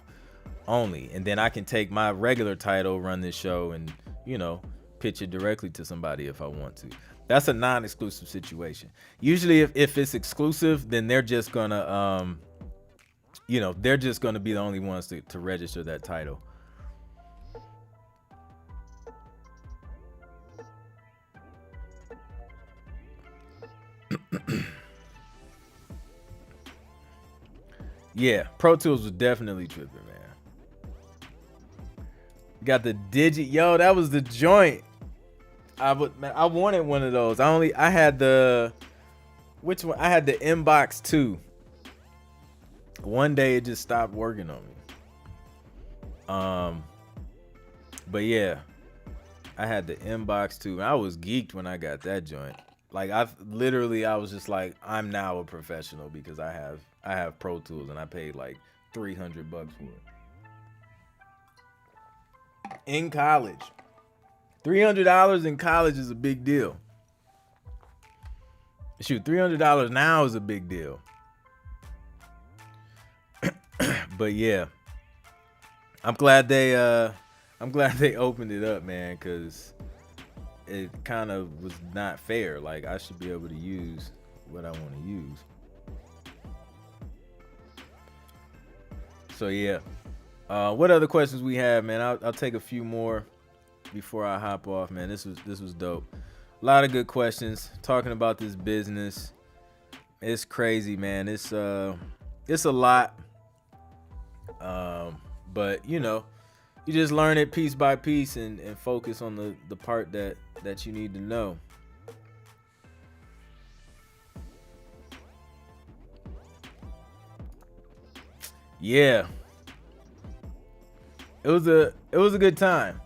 only. And then I can take my regular title, Run This Show, and, pitch it directly to somebody if I want to. That's a non-exclusive situation. Usually if it's exclusive, then they're just gonna they're just gonna be the only ones to register that title. Yeah, Pro Tools was definitely tripping, man. Got the digit, yo, that was the joint. I wanted one of those. I had the, which one? I had the Inbox 2. One day it just stopped working on me. But yeah, I had the Inbox 2. I was geeked when I got that joint. Like I was just like, I'm now a professional because I have Pro Tools and I paid like $300 for it. In college. $300 in college is a big deal. Shoot, $300 now is a big deal. But yeah, I'm glad they opened it up, man, because it kind of was not fair. Like I should be able to use what I want to use. So yeah, what other questions we have, man? I'll take a few more before I hop off, man. This was dope. A lot of good questions talking about this business. It's crazy, man. It's a lot. But you just learn it piece by piece and focus on the part that you need to know. Yeah. It was a good time.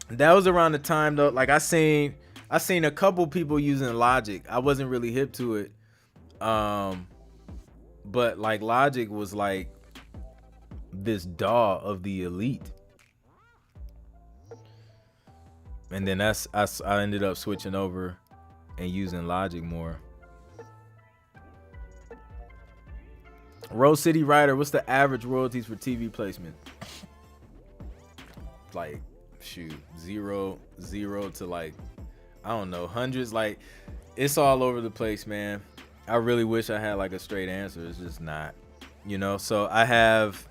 That was around the time though, like I seen a couple people using Logic. I wasn't really hip to it. But like Logic was like this DAW of the elite. And then I ended up switching over and using Logic more. Rose City Rider, what's the average royalties for TV placement? Like, shoot, zero to like, I don't know, hundreds. Like, it's all over the place, man. I really wish I had like a straight answer. It's just not, So I have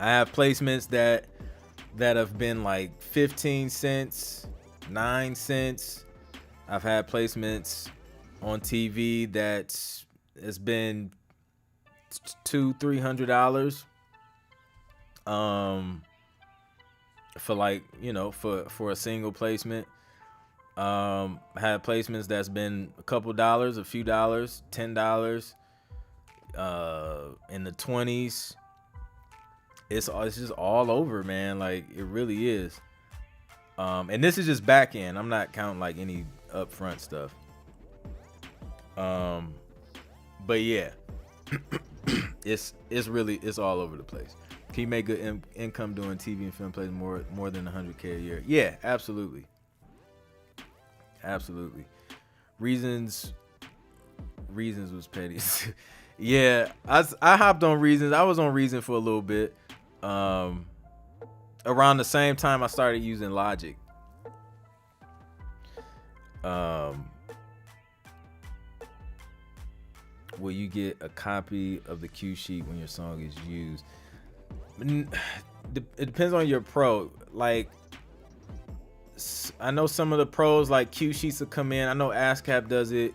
placements that have been like 15 cents, 9 cents. I've had placements on TV that's it's been $200-$300 for like for a single placement. Had placements that's been a couple dollars, a few dollars, $10 in the 20s. It's just all over, man. Like, it really is. And this is just back end. I'm not counting like any upfront stuff. But yeah. it's all over the place. Can you make good income doing TV and film plays more than 100K a year? Yeah, absolutely. Reasons was petty. Yeah, I hopped on Reasons. I was on Reason for a little bit. Around the same time I started using Logic. Will you get a copy of the cue sheet when your song is used? It depends on your pro. Like, I know some of the pros, like, cue sheets will come in. I know ASCAP does it.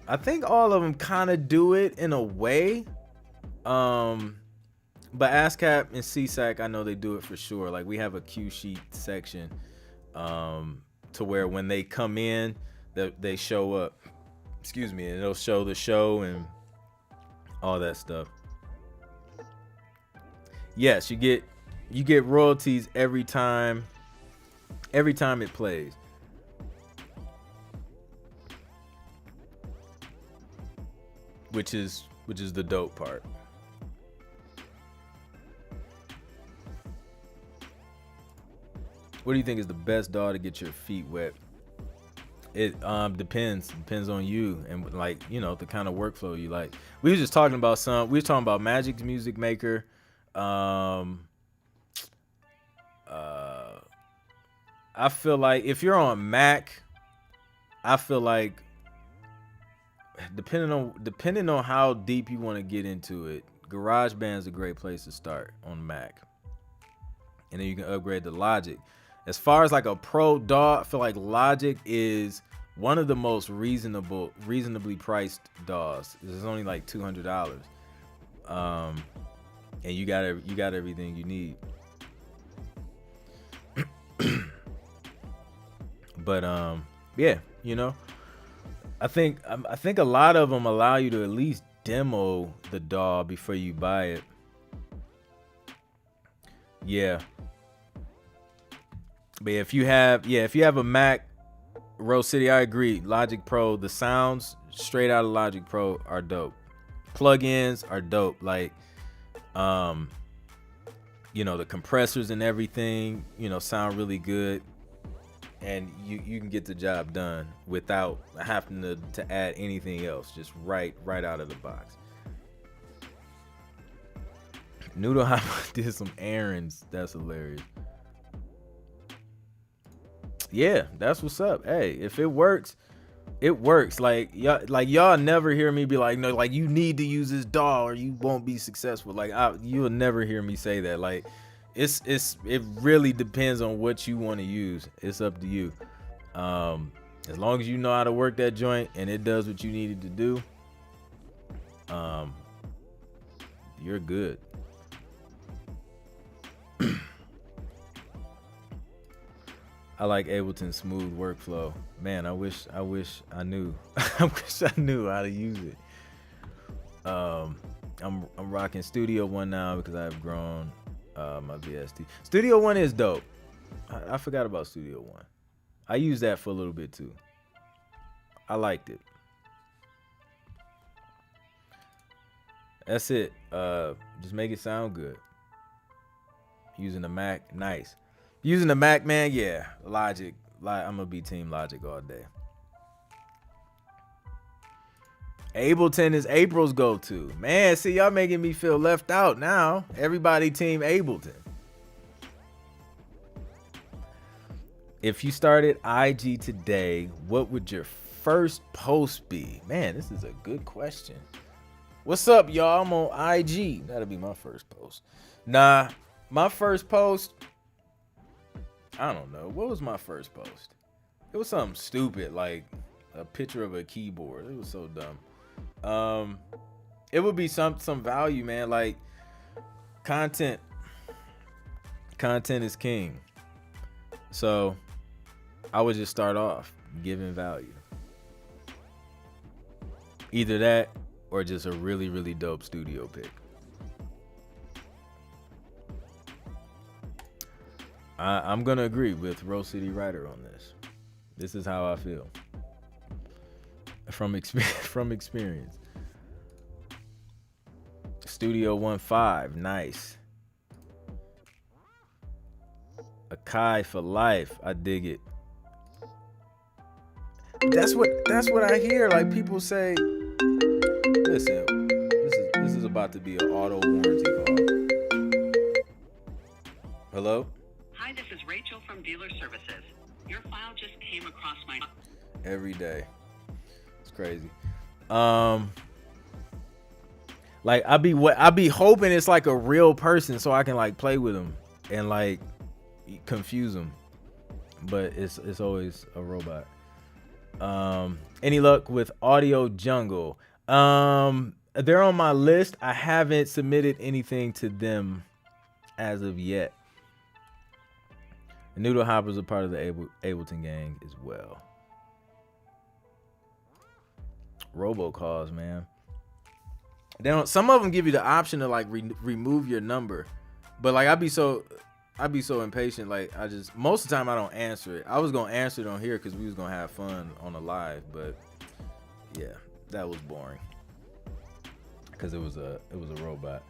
I think all of them kind of do it in a way. But ASCAP and CSAC, I know they do it for sure. Like, we have a cue sheet section to where when they come in, they show up. Excuse me, and it'll show the show and all that stuff. Yes, you get royalties every time it plays. Which is the dope part. What do you think is the best DAW to get your feet wet? It depends on you and like the kind of workflow you like. We were talking about Magic's Music Maker. I feel like if you're on Mac, I feel like depending on how deep you want to get into it, GarageBand is a great place to start on Mac, and then you can upgrade to Logic. As far as like a pro DAW, I feel like Logic is one of the most reasonably priced DAWs. It's only like $200, and you got everything you need. But yeah, I think a lot of them allow you to at least demo the DAW before you buy it. Yeah. But if you have a Mac, Rose City, I agree. Logic Pro, the sounds straight out of Logic Pro are dope. Plugins are dope. Like, the compressors and everything, sound really good, and you can get the job done without having to add anything else. Just right out of the box. Noodle Hop did some errands. That's hilarious. Yeah, that's what's up. Hey, if it works, it works. Like y'all never hear me be like, no, like you need to use this DAW or you won't be successful. Like you'll never hear me say that. Like It really depends on what you want to use. It's up to you. As long as you know how to work that joint and it does what you needed to do, you're good. I like Ableton's smooth workflow. Man, I wish I knew. I wish I knew how to use it. I'm rocking Studio One now because I've grown my VST. Studio One is dope. I forgot about Studio One. I used that for a little bit too. I liked it. That's it. Just make it sound good. Using the Mac, nice. Using the Mac, man, yeah. Logic. I'm gonna be Team Logic all day. Ableton is April's go-to. Man, see, y'all making me feel left out now. Everybody Team Ableton. If you started IG today, what would your first post be? Man, this is a good question. What's up, y'all? I'm on IG. That'll be my first post. Nah, my first post, I don't know. What was my first post? It was something stupid, like a picture of a keyboard. It was so dumb. It would be some value, man. Like content is king. So I would just start off giving value. Either that or just a really, really dope studio pick. I'm gonna agree with Rose City Rider on this. This is how I feel from experience. Studio 1.5, nice. Akai for life, I dig it. That's what I hear. Like people say. Listen, this is about to be an auto warranty call. Hello.
Hi, this is Rachel from Dealer Services. Your file just came across my...
Every day. It's crazy. Like I be hoping it's like a real person so I can like play with them and like confuse them. But it's always a robot. Any luck with Audio Jungle? They're on my list. I haven't submitted anything to them as of yet. Noodle Hopper's a part of the Ableton gang as well. Robocalls, man. They don't. Some of them give you the option to like remove your number, but like I'd be so impatient. Like most of the time I don't answer it. I was gonna answer it on here because we was gonna have fun on the live, but yeah, that was boring because it was a robot.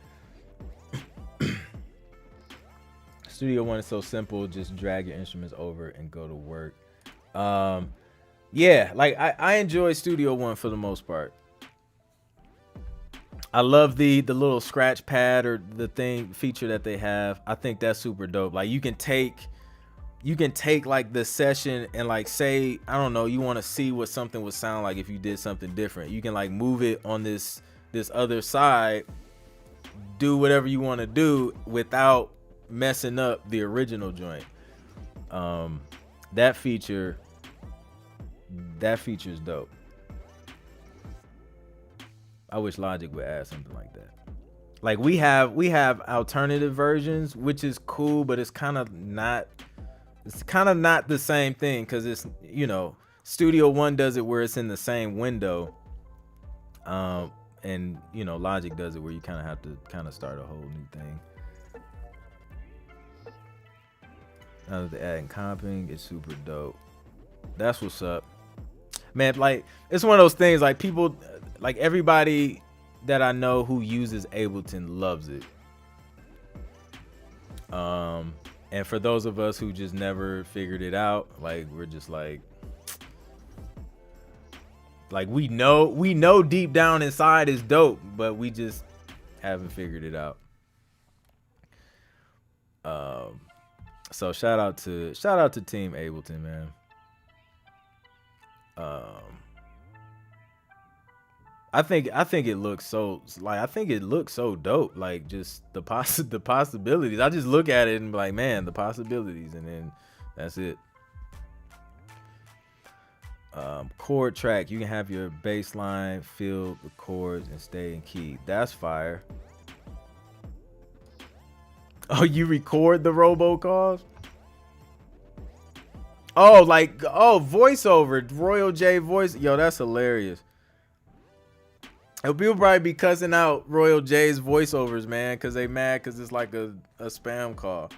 Studio One is so simple. Just drag your instruments over and go to work. Yeah, like I enjoy Studio One for the most part. I love the little scratch pad or the feature that they have. I think that's super dope. Like you can take like the session and like say, I don't know, you want to see what something would sound like if you did something different. You can like move it on this other side, do whatever you want to do without messing up the original joint. That feature is dope. I wish Logic would add something like that. Like we have alternative versions, which is cool, but it's kind of not the same thing because it's, you know, Studio One does it where it's in the same window, and you know Logic does it where you kind of have to start a whole new thing. Now that they're adding comping, it's super dope. That's what's up, man. Like it's one of those things. Like people, like everybody that I know who uses Ableton loves it. And for those of us who just never figured it out, like we're just like we know deep down inside is dope, but we just haven't figured it out. So shout out to Team Ableton, man. I think it looks so like I think it looks so dope. Like just the possibilities. I just look at it and be like, man, the possibilities, and then that's it. Chord track. You can have your bass line filled with chords and stay in key. That's fire. Oh, you record the robocalls? Oh, like voiceover, Royal J voice. Yo, that's hilarious. And people probably be cussing out Royal J's voiceovers, man, because they mad because it's like a spam call.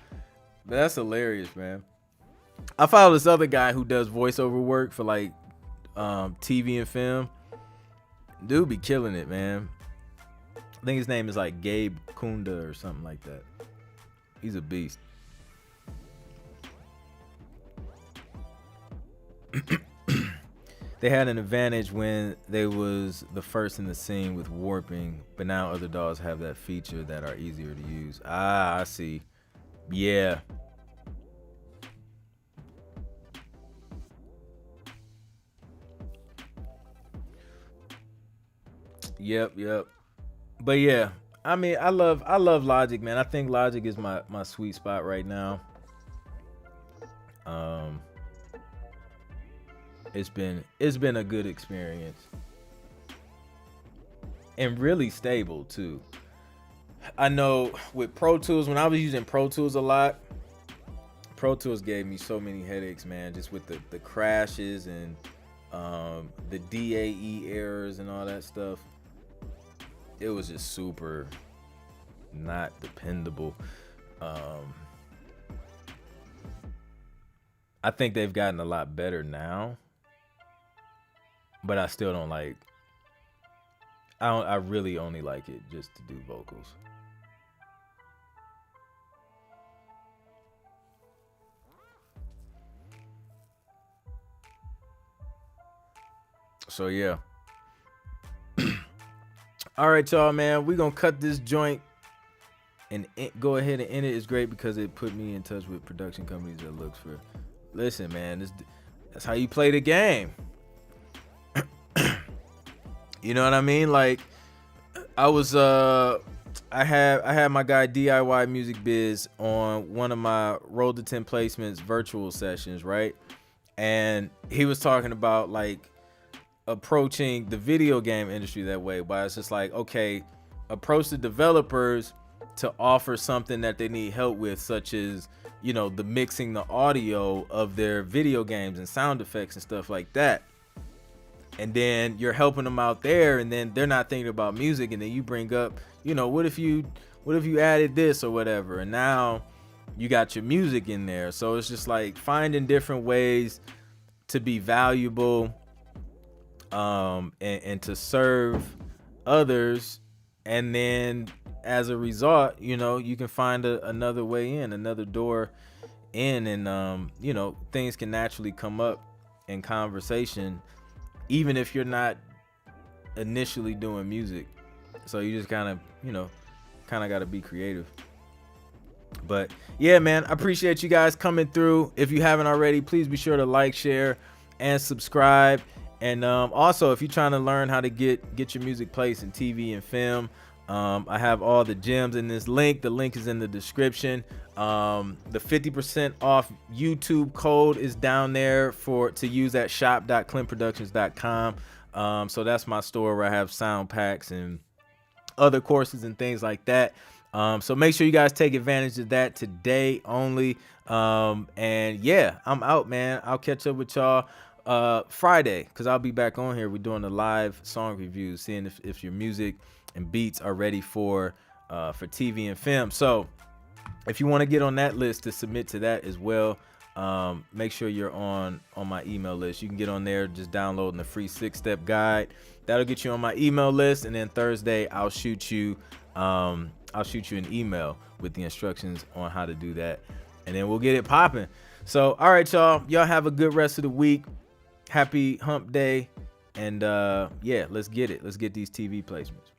But that's hilarious, man. I follow this other guy who does voiceover work for like TV and film. Dude be killing it, man. I think his name is like Gabe Kunda or something like that. He's a beast. They had an advantage when they was the first in the scene with warping, but now other dolls have that feature that are easier to use. Ah, I see. Yeah. Yep. But yeah, I mean, I love Logic, man. I think Logic is my sweet spot right now. It's been a good experience and really stable too. I know with Pro Tools, when I was using Pro Tools a lot, Pro Tools gave me so many headaches, man, just with the crashes and the DAE errors and all that stuff. It was just super not dependable. I think they've gotten a lot better now, but I still don't like. I really only like it just to do vocals. So yeah. All right, y'all, man. We're gonna cut this joint and go ahead and end it. It's great because it put me in touch with production companies that looks for. Listen, man, that's how you play the game. You know what I mean? Like, I was I had my guy DIY Music Biz on one of my Roll to 10 Placements virtual sessions, right? And he was talking about like approaching the video game industry that way, but it's just like, okay, approach the developers to offer something that they need help with, such as, you know, the mixing the audio of their video games and sound effects and stuff like that. And then you're helping them out there, and then they're not thinking about music, and then you bring up, you know, what if you added this or whatever, and now you got your music in there. So it's just like finding different ways to be valuable, and to serve others, and then as a result, you know, you can find another way in, another door in, and you know, things can naturally come up in conversation, even if you're not initially doing music. So you just kind of got to be creative. But yeah, man, I appreciate you guys coming through. If you haven't already, please be sure to like, share, and subscribe. And also, if you're trying to learn how to get your music placed in TV and film, I have all the gems in this link. The link is in the description. The 50% off YouTube code is down there to use at shop.clintproductions.com. So that's my store where I have sound packs and other courses and things like that. So make sure you guys take advantage of that today only. And yeah, I'm out, man. I'll catch up with y'all Friday, because I'll be back on here. We're doing a live song review, seeing if your music and beats are ready for TV and film. So if you want to get on that list to submit to that as well, make sure you're on my email list. You can get on there just downloading the free 6-step guide. That'll get you on my email list, and then Thursday I'll shoot you an email with the instructions on how to do that, and then we'll get it popping. So all right, y'all have a good rest of the week. Happy hump day, and yeah, let's get it. Let's get these TV placements.